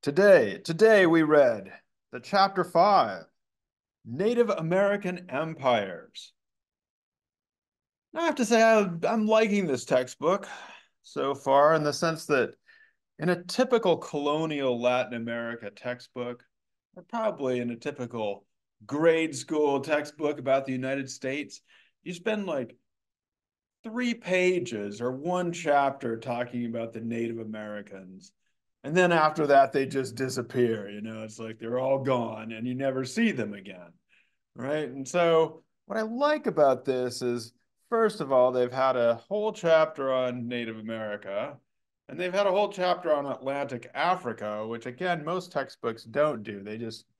Today we read the chapter 5, Native American Empires. I have to say I'm liking this textbook so far in the sense that in a typical colonial Latin America textbook, or probably in a typical grade school textbook about the United States, you spend like 3 pages or one chapter talking about the Native Americans. And then after that, they just disappear. It's like they're all gone and you never see them again. Right. And so, what I like about this is, first of all, they've had a whole chapter on Native America, and they've had a whole chapter on Atlantic Africa, which again, most textbooks don't do.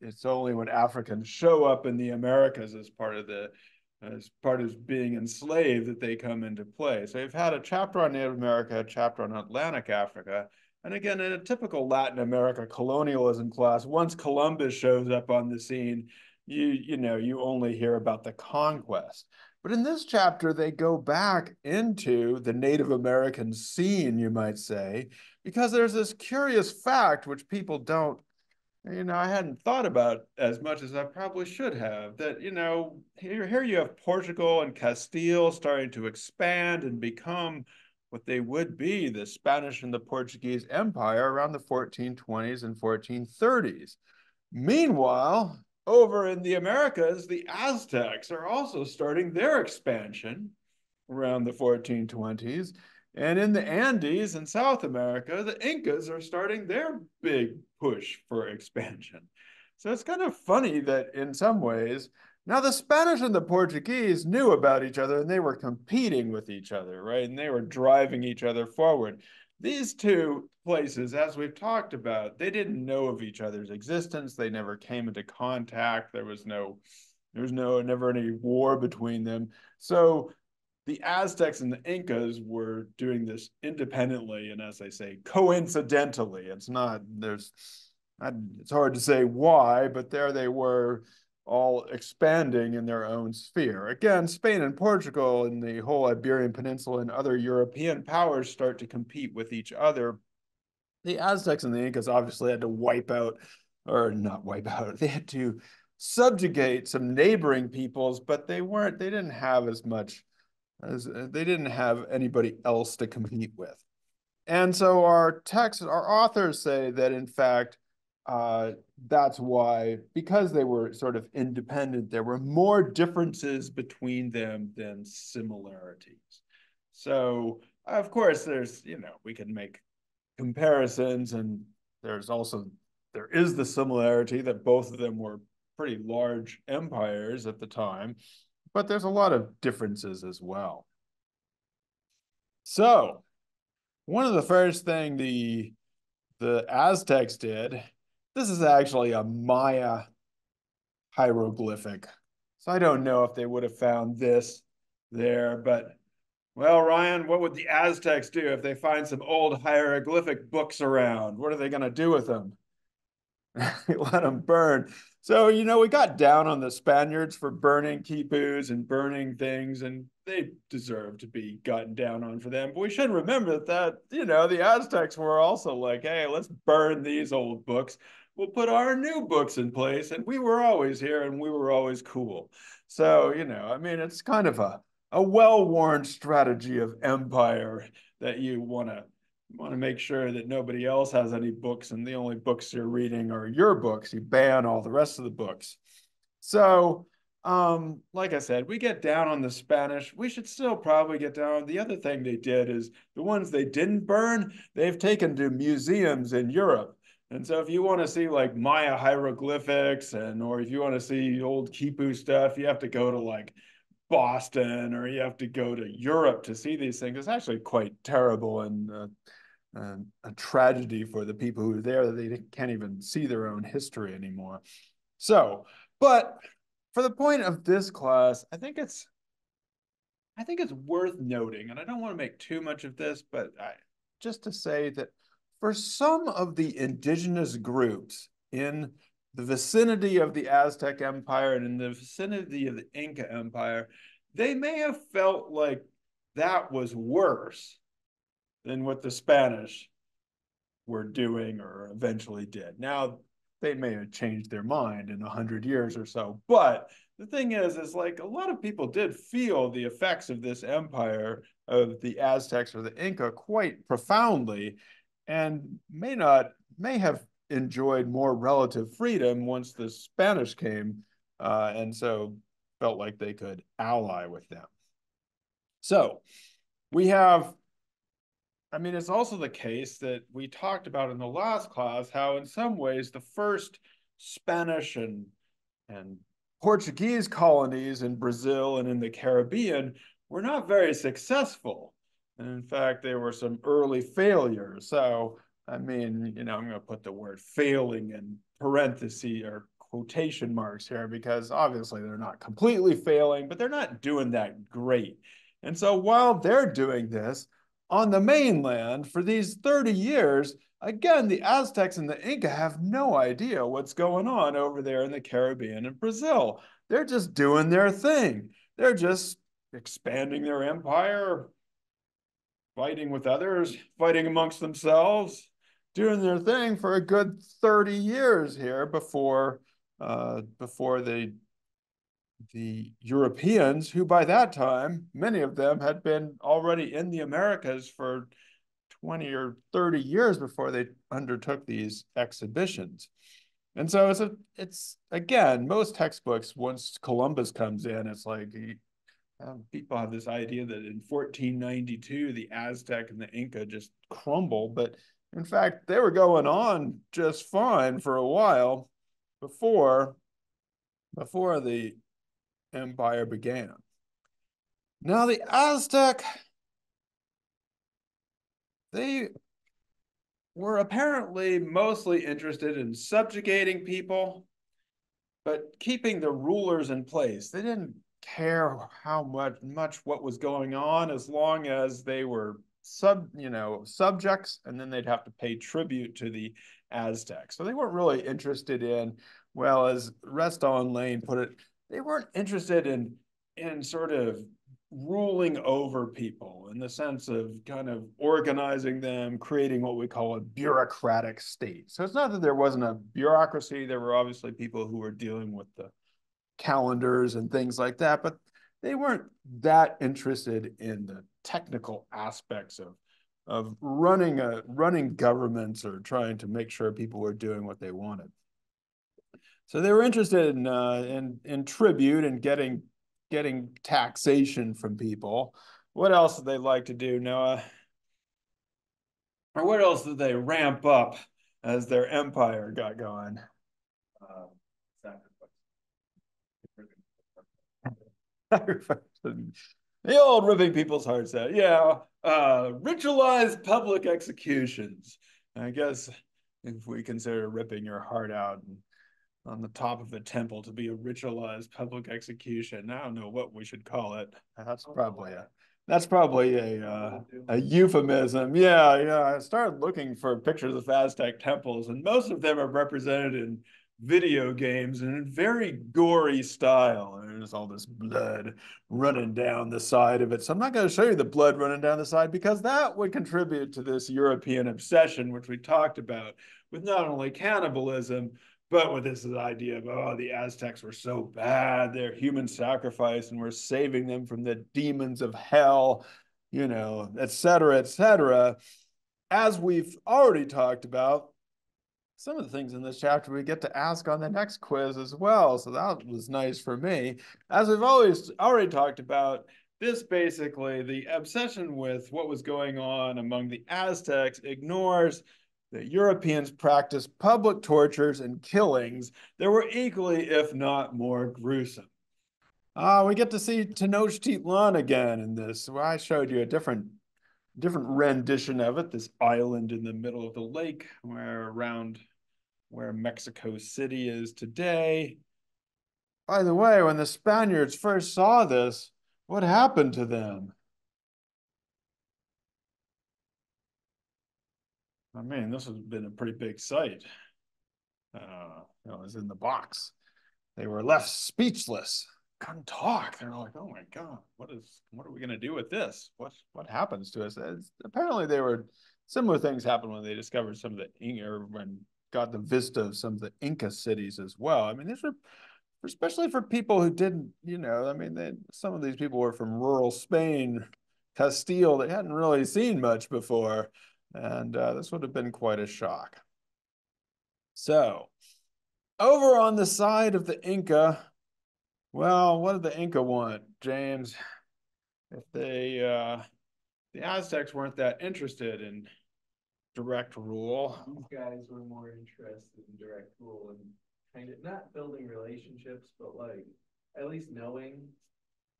It's only when Africans show up in the Americas as part of being enslaved that they come into play. So they've had a chapter on Native America, a chapter on Atlantic Africa. And again, in a typical Latin America colonialism class, once Columbus shows up on the scene, you only hear about the conquest. But in this chapter, they go back into the Native American scene, you might say, because there's this curious fact which people don't, I hadn't thought about as much as I probably should have, that, here you have Portugal and Castile starting to expand and become what they would be the Spanish and the Portuguese Empire around the 1420s and 1430s. Meanwhile, over in the Americas, the Aztecs are also starting their expansion around the 1420s. And in the Andes in South America, the Incas are starting their big push for expansion. So it's kind of funny that in some ways, now the Spanish and the Portuguese knew about each other and they were competing with each other, right? And they were driving each other forward. These two places, as we've talked about, they didn't know of each other's existence. They never came into contact. Never any war between them. So the Aztecs and the Incas were doing this independently, and as I say, coincidentally. It's hard to say why, but there they were all expanding in their own sphere. Again, Spain and Portugal and the whole Iberian Peninsula and other European powers start to compete with each other. The Aztecs and the Incas obviously had to wipe out, or not wipe out, they had to subjugate some neighboring peoples, but they didn't have as much as they didn't have anybody else to compete with. And so our authors say that in fact, that's why, because they were sort of independent, there were more differences between them than similarities. So, of course, we can make comparisons, and there is the similarity that both of them were pretty large empires at the time, but there's a lot of differences as well. So, one of the first thing the Aztecs did, this is actually a Maya hieroglyphic. So I don't know if they would have found this there, but well, Ryan, what would the Aztecs do if they find some old hieroglyphic books around? What are they going to do with them? Let them burn. So, we got down on the Spaniards for burning quipus and burning things, and they deserve to be gotten down on for them. But we should remember the Aztecs were also like, hey, let's burn these old books. We'll put our new books in place, and we were always here and we were always cool. So, it's kind of a well-worn strategy of empire that you want to make sure that nobody else has any books and the only books you're reading are your books. You ban all the rest of the books. So, like I said, we get down on the Spanish. We should still probably get down. The other thing they did is the ones they didn't burn, they've taken to museums in Europe. And so if you want to see like Maya hieroglyphics or if you want to see old Kipu stuff, you have to go to like Boston or you have to go to Europe to see these things. It's actually quite terrible and a tragedy for the people who are there that they can't even see their own history anymore. So, but for the point of this class, I think it's worth noting, and I don't want to make too much of this, but just to say that for some of the indigenous groups in the vicinity of the Aztec Empire and in the vicinity of the Inca Empire, they may have felt like that was worse than what the Spanish were doing or eventually did. Now, they may have changed their mind in 100 years or so, but the thing is like a lot of people did feel the effects of this empire of the Aztecs or the Inca quite profoundly, and may have enjoyed more relative freedom once the Spanish came, and so felt like they could ally with them. So we have, I mean, it's also the case that we talked about in the last class how, in some ways, the first Spanish and Portuguese colonies in Brazil and in the Caribbean were not very successful. And in fact, there were some early failures. So, I mean, I'm going to put the word failing in parentheses or quotation marks here because obviously they're not completely failing, but they're not doing that great. And so while they're doing this on the mainland for these 30 years, again, the Aztecs and the Inca have no idea what's going on over there in the Caribbean and Brazil. They're just doing their thing. They're just expanding their empire, fighting with others, fighting amongst themselves, doing their thing for a good 30 years here before the Europeans, who by that time, many of them had been already in the Americas for 20 or 30 years before they undertook these exhibitions. And so it's again, most textbooks, once Columbus comes in, it's like people have this idea that in 1492, the Aztec and the Inca just crumble. But in fact, they were going on just fine for a while before the empire began. Now, the Aztec, they were apparently mostly interested in subjugating people, but keeping the rulers in place. They didn't care how much what was going on as long as they were subjects, and then they'd have to pay tribute to the Aztecs. So they weren't really interested in, well, as Reston Lane put it, they weren't interested in sort of ruling over people in the sense of kind of organizing them, creating what we call a bureaucratic state. So it's not that there wasn't a bureaucracy. There were obviously people who were dealing with the calendars and things like that, but they weren't that interested in the technical aspects of running governments or trying to make sure people were doing what they wanted. So they were interested in tribute and getting taxation from people. What else did they like to do, Noah? Or what else did they ramp up as their empire got going? The old ripping people's hearts out. Yeah, ritualized public executions. I guess if we consider ripping your heart out on the top of a temple to be a ritualized public execution. I don't know what we should call it. That's probably a euphemism. Yeah, yeah. I started looking for pictures of Aztec temples, and most of them are represented in video games and in very gory style. And there's all this blood running down the side of it. So I'm not going to show you the blood running down the side because that would contribute to this European obsession, which we talked about, with not only cannibalism, but with this idea of, oh, the Aztecs were so bad, they're human sacrifice, and we're saving them from the demons of hell, et cetera, et cetera. As we've already talked about, some of the things in this chapter we get to ask on the next quiz as well. So that was nice for me. As we've already talked about, this basically, the obsession with what was going on among the Aztecs ignores that Europeans practiced public tortures and killings that were equally, if not more, gruesome. We get to see Tenochtitlan again in this. Well, I showed you a different rendition of it, this island in the middle of the lake where Mexico City is today. By the way, when the Spaniards first saw this, what happened to them? I mean, this has been a pretty big sight. It was in the box. They were left speechless, couldn't talk. They're like, "Oh my God, what are we going to do with this? What happens to us?" Apparently, they were Similar things happened when they discovered some of the Inca, or when got the vista of some of the Inca cities as well. I mean, these were especially for people who didn't, I mean, some of these people were from rural Spain, Castile, they hadn't really seen much before, and this would have been quite a shock. So, over on the side of the Inca, well, what did the Inca want, James? If the Aztecs weren't that interested in direct rule. These guys were more interested in direct rule and kind of not building relationships, but like at least knowing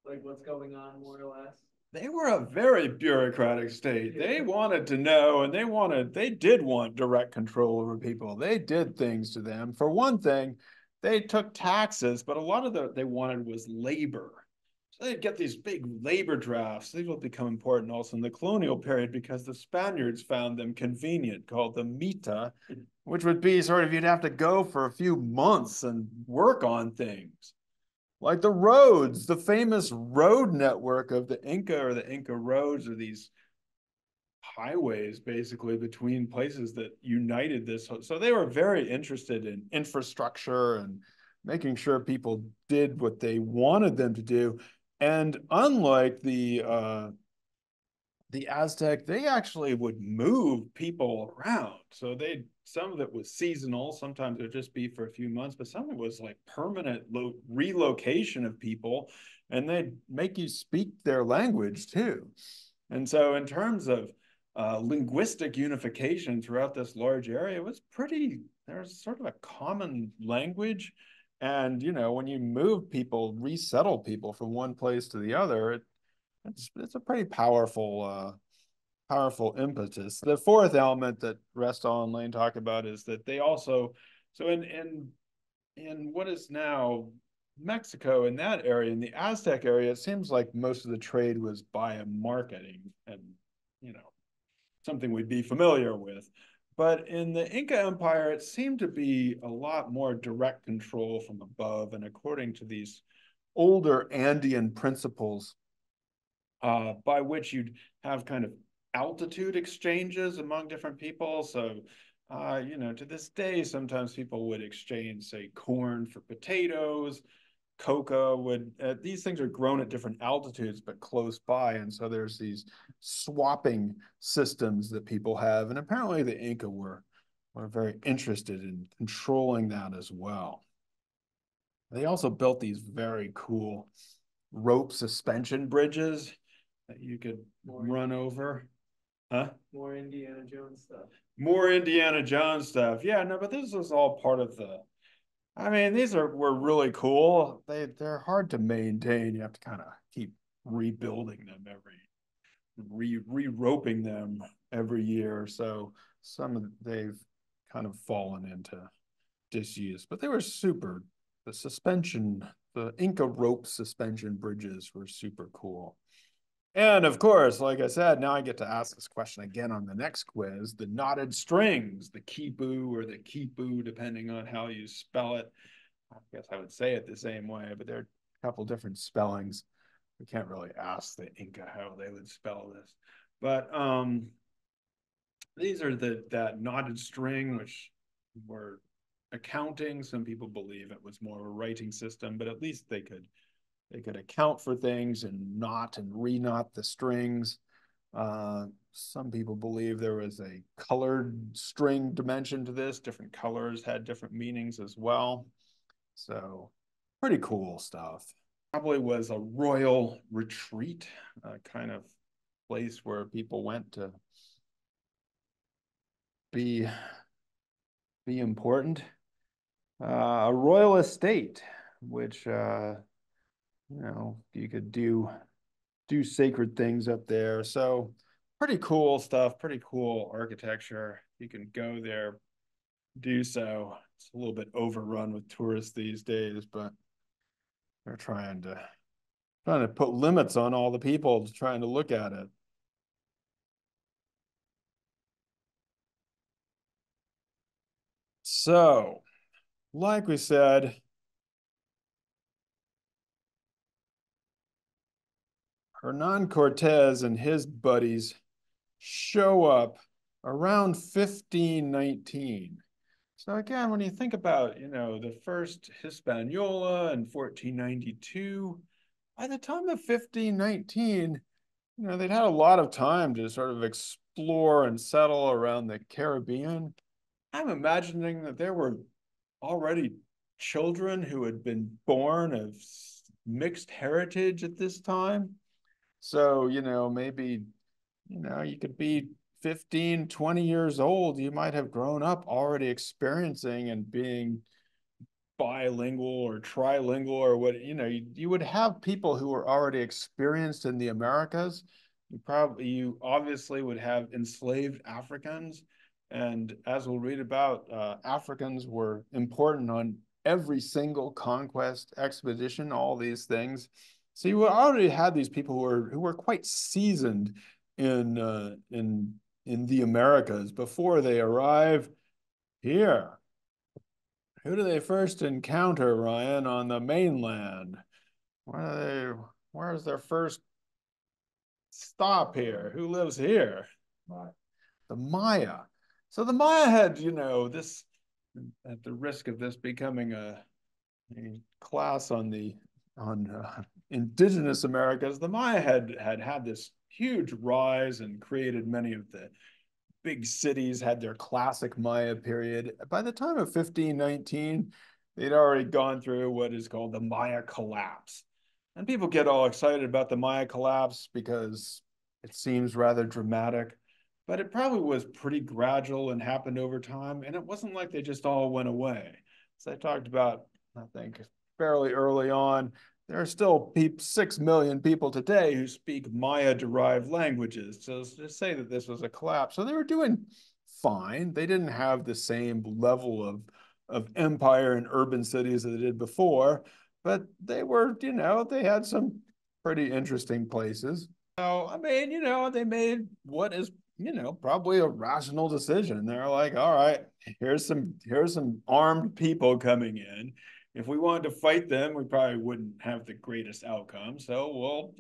like what's going on more or less. They were a very bureaucratic state. They wanted to know, and they did want direct control over people. They did things to them. For one thing, they took taxes, but a lot of they wanted was labor. So they'd get these big labor drafts. These will become important also in the colonial period because the Spaniards found them convenient, called the Mita, which would be sort of you'd have to go for a few months and work on things. Like the roads, the famous road network of the Inca, or the Inca roads, are these highways basically between places that united this. So they were very interested in infrastructure and making sure people did what they wanted them to do. And unlike the Aztec, they actually would move people around. So some of it was seasonal. Sometimes it would just be for a few months, but some of it was like permanent relocation of people, and they'd make you speak their language too. And so, in terms of linguistic unification throughout this large area, it was there's sort of a common language. And, when you move people, resettle people from one place to the other, it's a pretty powerful impetus. The fourth element that Restall and Lane talk about is that they also, so in what is now Mexico, in that area, in the Aztec area, it seems like most of the trade was by marketing, and something we'd be familiar with. But in the Inca Empire, it seemed to be a lot more direct control from above, and according to these older Andean principles, by which you'd have kind of altitude exchanges among different people. So, to this day, sometimes people would exchange, say, corn for potatoes. Coca these things are grown at different altitudes, but close by. And so there's these swapping systems that people have. And apparently the Inca were very interested in controlling that as well. They also built these very cool rope suspension bridges that you could run over. Huh? More Indiana Jones stuff. More Indiana Jones stuff. Yeah, no, but this is all part of I mean, were really cool. They're hard to maintain. You have to kind of keep rebuilding them re-roping them every year. So they've kind of fallen into disuse, but they were super. The Inca rope suspension bridges were super cool. And of course, like I said, now I get to ask this question again on the next quiz, the knotted strings, the kipu or the kipu, depending on how you spell it. I guess I would say it the same way, but there are a couple different spellings. We can't really ask the Inca how they would spell this. But these are that knotted string, which were accounting. Some people believe it was more of a writing system, but at least they could account for things and knot and re-knot the strings. Some people believe there was a colored string dimension to this. Different colors had different meanings as well. So pretty cool stuff. Probably was a royal retreat, a kind of place where people went to be important. A royal estate, which you could do sacred things up there. So pretty cool stuff, pretty cool architecture. You can go there, do so. It's a little bit overrun with tourists these days, but they're trying to put limits on all the people trying to look at it. So, like we said, Hernan Cortez and his buddies show up around 1519. So again, when you think about, the first Hispaniola in 1492, by the time of 1519, they'd had a lot of time to sort of explore and settle around the Caribbean. I'm imagining that there were already children who had been born of mixed heritage at this time. So, maybe, you could be 15, 20 years old. You might have grown up already experiencing and being bilingual or trilingual or what, you would have people who were already experienced in the Americas. You obviously would have enslaved Africans. And as we'll read about, Africans were important on every single conquest expedition, all these things. So you already had these people who were quite seasoned in the Americas before they arrive here. Who do they first encounter, Ryan, on the mainland? Where's their first stop here? Who lives here? The Maya. So the Maya had, this, at the risk of this becoming a class on indigenous Americas, the Maya had this huge rise and created many of the big cities, had their classic Maya period. By the time of 1519, they'd already gone through what is called the Maya collapse. And people get all excited about the Maya collapse because it seems rather dramatic, but it probably was pretty gradual and happened over time. And it wasn't like they just all went away. As I talked about, I think, fairly early on, there are still 6 million people today who speak Maya-derived languages. So to say that this was a collapse, so they were doing fine. They didn't have the same level of empire and urban cities that they did before, but they were, they had some pretty interesting places. So, I mean, they made what is, probably a rational decision. They're like, all right, here's some armed people coming in. If we wanted to fight them, we probably wouldn't have the greatest outcome. So we'll,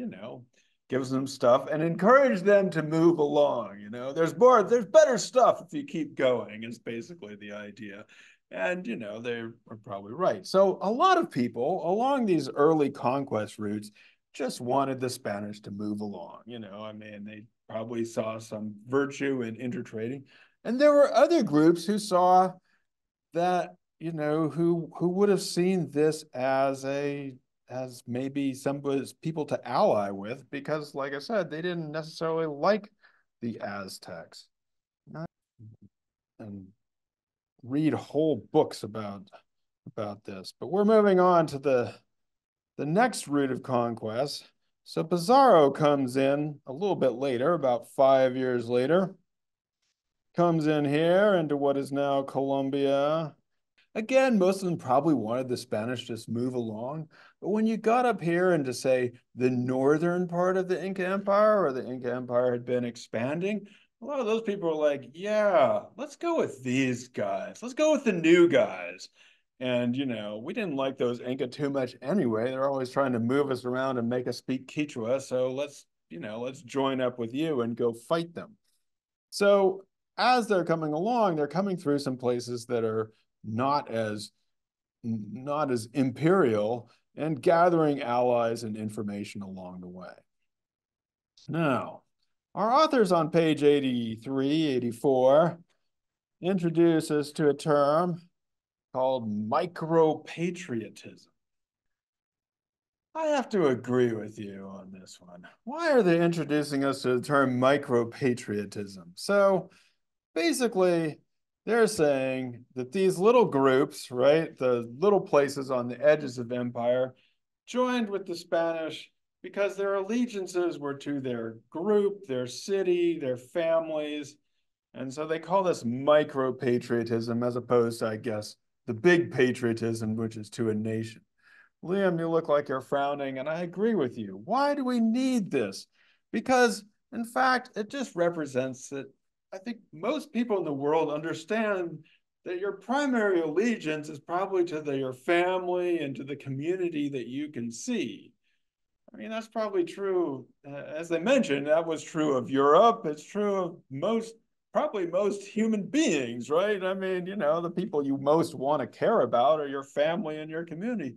give them stuff and encourage them to move along. There's better stuff if you keep going, is basically the idea. And, they are probably right. So a lot of people along these early conquest routes just wanted the Spanish to move along. I mean, they probably saw some virtue in intertrading. And there were other groups who saw that, who would have seen this as maybe some people to ally with, because like I said, they didn't necessarily like the Aztecs. And read whole books about this. But we're moving on to the next route of conquest. So Pizarro comes in a little bit later, about 5 years later, comes in here into what is now Colombia. Again, most of them probably wanted the Spanish to just move along. But when you got up here into, say, the northern part of the Inca Empire, or the Inca Empire had been expanding, a lot of those people were like, yeah, let's go with these guys. Let's go with the new guys. And, we didn't like those Inca too much anyway. They're always trying to move us around and make us speak Quechua. So let's join up with you and go fight them. So as they're coming along, they're coming through some places that are not as imperial, and gathering allies and information along the way. Now, our authors on page 83, 84 introduce us to a term called micro-patriotism. I have to agree with you on this one. Why are they introducing us to the term micro-patriotism? So basically, they're saying that these little groups, right, the little places on the edges of empire, joined with the Spanish because their allegiances were to their group, their city, their families. And so they call this micro patriotism, as opposed to, I guess, the big patriotism, which is to a nation. Liam, you look like you're frowning, and I agree with you. Why do we need this? Because, in fact, it just represents that I think most people in the world understand that your primary allegiance is probably to your family and to the community that you can see. I mean, that's probably true. As I mentioned, that was true of Europe. It's true of most probably most human beings, right? I mean, the people you most want to care about are your family and your community.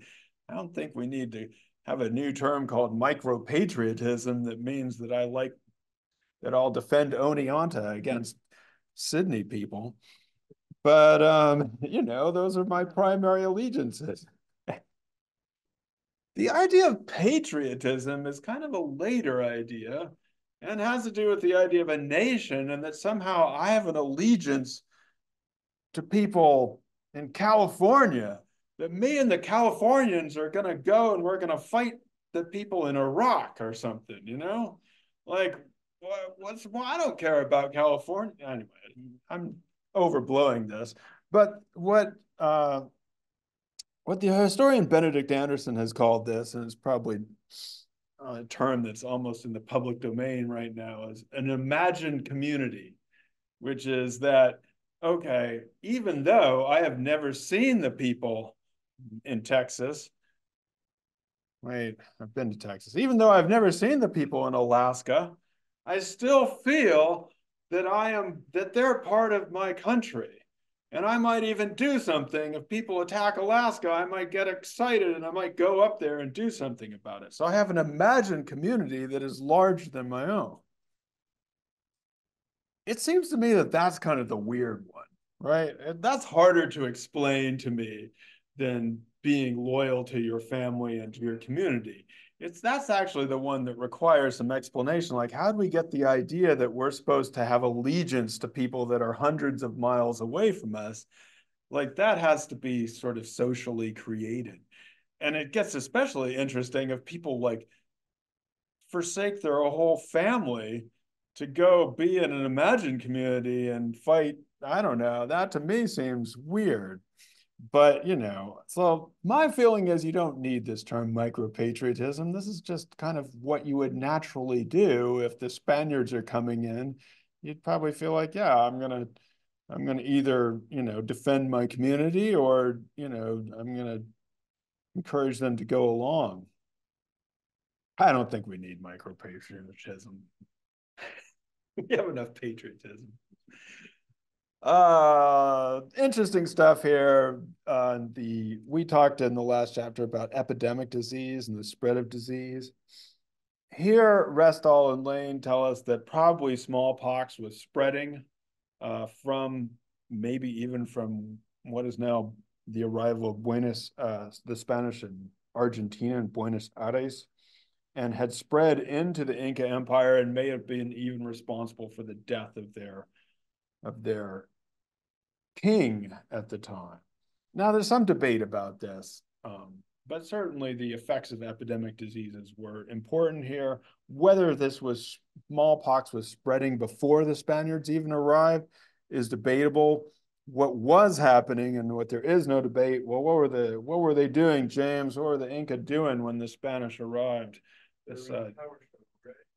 I don't think we need to have a new term called micro-patriotism that means that I'll defend Oneonta against Sydney people. But those are my primary allegiances. The idea of patriotism is kind of a later idea and has to do with the idea of a nation, and that somehow I have an allegiance to people in California, that me and the Californians are going to go and we're going to fight the people in Iraq or something, Like, well, I don't care about California. Anyway, I'm overblowing this. But what the historian Benedict Anderson has called this, and it's probably a term that's almost in the public domain right now, is an imagined community, which is that, okay, even though I have never seen the people in Texas, wait, I've been to Texas, even though I've never seen the people in Alaska, I still feel that they're part of my country. And I might even do something. If people attack Alaska, I might get excited and I might go up there and do something about it. So I have an imagined community that is larger than my own. It seems to me that that's kind of the weird one, right? And that's harder to explain to me than being loyal to your family and to your community. That's actually the one that requires some explanation. Like, how do we get the idea that we're supposed to have allegiance to people that are hundreds of miles away from us? Like, that has to be sort of socially created. And it gets especially interesting if people like forsake their whole family to go be in an imagined community and fight. I don't know. That to me seems weird. But, so my feeling is you don't need this term micro-patriotism. This is just kind of what you would naturally do if the Spaniards are coming in. You'd probably feel like, yeah, I'm gonna either, defend my community or, I'm gonna encourage them to go along. I don't think we need micro-patriotism. We have enough patriotism. Interesting stuff here. We talked in the last chapter about epidemic disease and the spread of disease. Here, Restall and Lane tell us that probably smallpox was spreading from maybe even from what is now the arrival of the Spanish in Argentina and Buenos Aires, and had spread into the Inca Empire and may have been even responsible for the death of their king at the time. Now, there's some debate about this, but certainly the effects of epidemic diseases were important here. Whether smallpox was spreading before the Spaniards even arrived is debatable. What was happening and what there is no debate, well, what were they doing, James? What were the Inca doing when the Spanish arrived?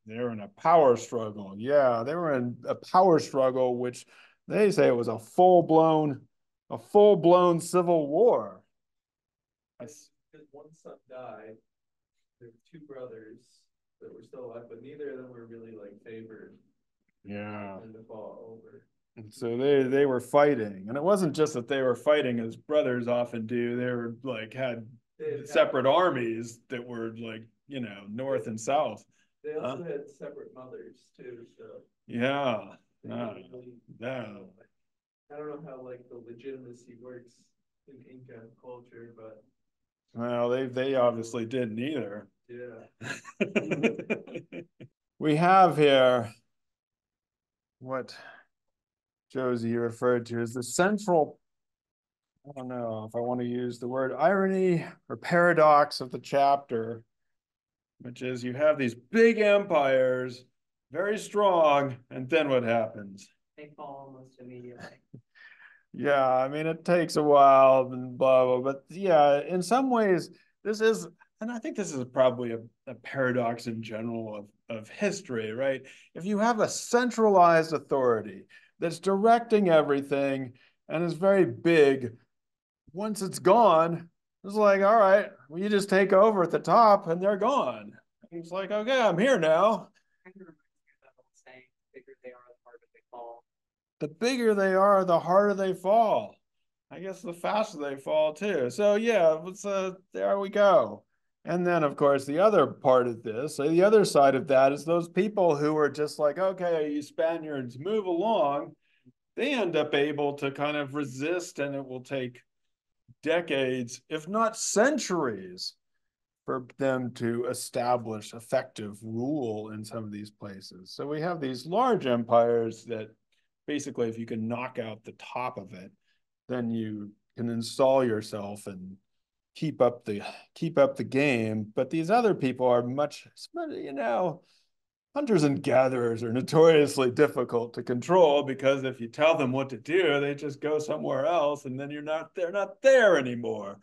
They were in a power struggle. Yeah, they were in a power struggle, which they say it was a full-blown civil war. Because one son died, there were two brothers that were still alive, but neither of them were really like favored. Yeah. And to fall over. And so they were fighting, and it wasn't just that they were fighting as brothers often do. They were like had separate armies that were like north and south. They also had separate mothers too. So yeah, no. I don't know how like the legitimacy works in Inca culture, but well, they obviously didn't either. Yeah. We have here what Josie referred to as the central, I don't know if I want to use the word irony or paradox of the chapter, which is you have these big empires, very strong, and then what happens? They fall almost immediately. Yeah, I mean, it takes a while and blah, blah, but yeah, in some ways, and I think this is probably a paradox in general of history, right? If you have a centralized authority that's directing everything and is very big, once it's gone, it's like, all right, well, you just take over at the top and they're gone. And it's like, okay, I'm here now. Kind of reminds me of that old saying, bigger they are, the harder they fall. the bigger they are, the harder they fall. I guess the faster they fall too. So yeah, there we go. And then of course the other part of this, so the other side of that is those people who are just like, okay, you Spaniards move along, they end up able to kind of resist, and it will take decades, if not centuries, for them to establish effective rule in some of these places. So we have these large empires that basically, if you can knock out the top of it, then you can install yourself and keep up the keep up the game. But these other people are much, hunters and gatherers are notoriously difficult to control because if you tell them what to do, they just go somewhere else, and then they're not there anymore.